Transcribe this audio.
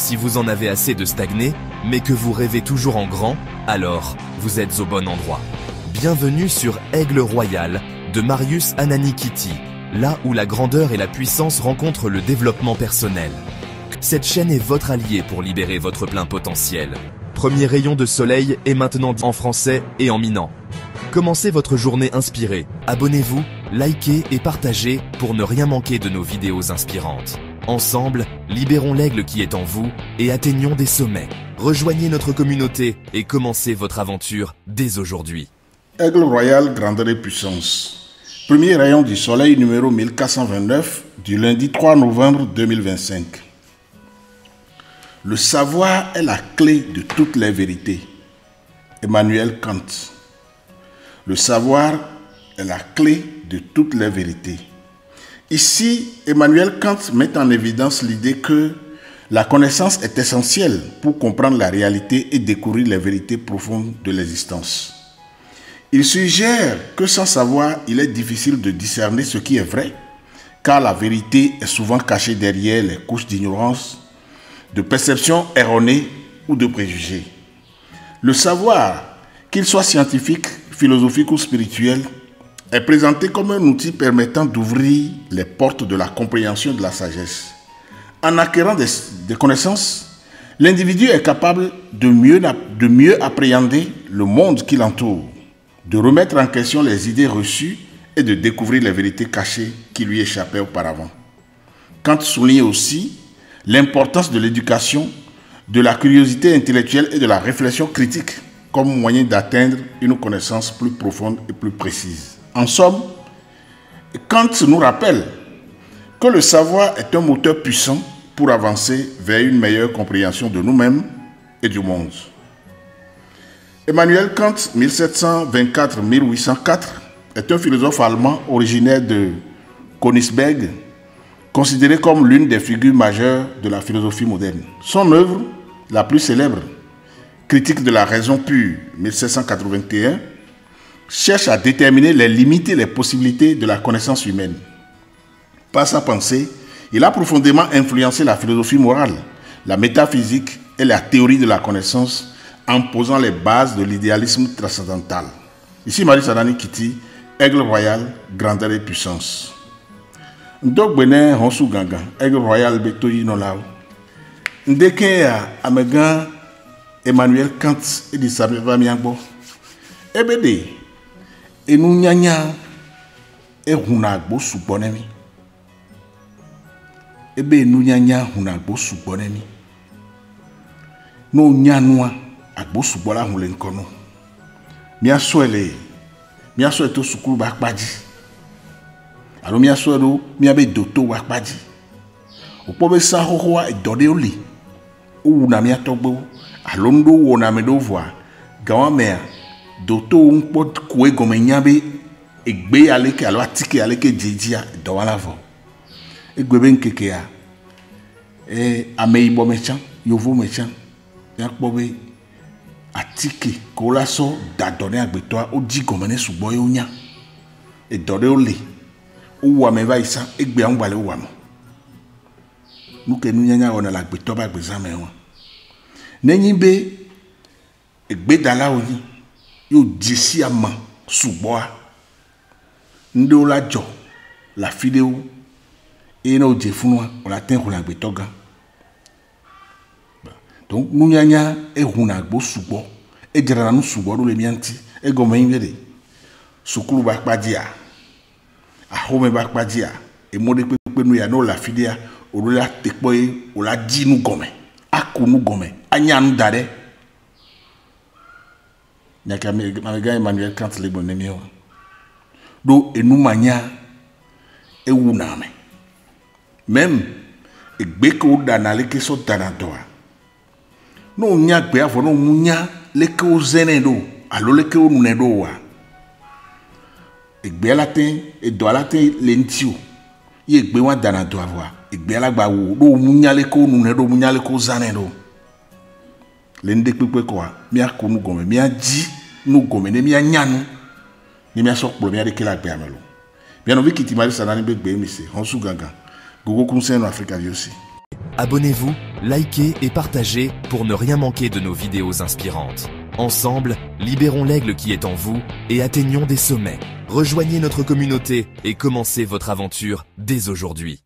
Si vous en avez assez de stagner, mais que vous rêvez toujours en grand, alors vous êtes au bon endroit. Bienvenue sur Aigle Royal de Marius Ananikiti, là où la grandeur et la puissance rencontrent le développement personnel. Cette chaîne est votre allié pour libérer votre plein potentiel. Premier rayon de soleil est maintenant en français et en minant. Commencez votre journée inspirée. Abonnez-vous, likez et partagez pour ne rien manquer de nos vidéos inspirantes. Ensemble, libérons l'aigle qui est en vous et atteignons des sommets. Rejoignez notre communauté et commencez votre aventure dès aujourd'hui. Aigle Royal, grandeur et puissance. Premier rayon du soleil numéro 1429 du lundi 3 novembre 2025. Le savoir est la clé de toutes les vérités. Emmanuel Kant. Le savoir est la clé de toutes les vérités. Ici, Emmanuel Kant met en évidence l'idée que la connaissance est essentielle pour comprendre la réalité et découvrir les vérités profondes de l'existence. Il suggère que sans savoir, il est difficile de discerner ce qui est vrai, car la vérité est souvent cachée derrière les couches d'ignorance, de perceptions erronées ou de préjugés. Le savoir, qu'il soit scientifique, philosophique ou spirituel, est présenté comme un outil permettant d'ouvrir les portes de la compréhension et de la sagesse. En acquérant des connaissances, l'individu est capable de mieux appréhender le monde qui l'entoure, de remettre en question les idées reçues et de découvrir les vérités cachées qui lui échappaient auparavant. Kant souligne aussi l'importance de l'éducation, de la curiosité intellectuelle et de la réflexion critique comme moyen d'atteindre une connaissance plus profonde et plus précise. En somme, Kant nous rappelle que le savoir est un moteur puissant pour avancer vers une meilleure compréhension de nous-mêmes et du monde. Emmanuel Kant, 1724-1804, est un philosophe allemand originaire de Königsberg, considéré comme l'une des figures majeures de la philosophie moderne. Son œuvre, la plus célèbre, Critique de la raison pure, 1781, cherche à déterminer les limites et les possibilités de la connaissance humaine. Par sa pensée, il a profondément influencé la philosophie morale, la métaphysique et la théorie de la connaissance en posant les bases de l'idéalisme transcendantal. Ici, Marius Ananikiti, Aigle Royal, grandeur et puissance. Donc, Benin, Honsu Ganga, Aigle Royal, Betoyi Nolao. Ndeke Amegan, Emmanuel Kant et Disabeva Miangbo. Ebede, et nous nyanya, et hunagbo subonemi. Ebe nous nyanya, hunagbo subonemi. No nyanwa, agbo subola hulenkono. Mia soele to sukulu bakpaji. Alo mia soelo, mia be doto wakpaji. Opobe sa hohoa e dode oli. Ou na mia togbo. Alondo wona me do voa gawa mea doto unpot kwe gomenyabe egbe aleke alo atike aleke jejia do wala vo egbebe nkeke a ameibo mechan yovo mechan yakpobe atike ko la so dadone agbeto o ji gomene sugbo yo nya e dode ole o wa me va isa egbe an gbale o wa mo nuke nunyanya ona la agbeto ba gbezame won Nenyi be egbedala oni yo disi ama suboa ndo la jo la fideo e na oje funwa on la ten ko la gbetoga donc nunyanya e huna gbo subo e jara nu subo do le mianti e go men yede sukulu ba kpadia a home ba kpadia e mode pepe nu ya no la fidea o la tekpo e o la di nu gome akunu gome anyanu dare nyaka mega Emmanuel Kant le bonemi o do enumanya ewu na me même egbe ko dana le ke so dana doa no nya gbe afo no munya le ke o zene do alo le ke o nune do wa egbe latin e do latin le ntio ye egbe wa dana do avoa egbe alagba wo do munya le ko nune do munya le ko zane do lende pepe kwa mi akunu gome mi aji nu gome ne mi anyanu ni mi asokpo mi adeke la gbe amelo bi no vikiti Marius Ananikiti gbe mi se Honsu Ganga gogo kun se no Africa viosi. Abonnez-vous, likez et partagez pour ne rien manquer de nos vidéos inspirantes. Ensemble, libérons l'aigle qui est en vous et atteignons des sommets. Rejoignez notre communauté et commencez votre aventure dès aujourd'hui.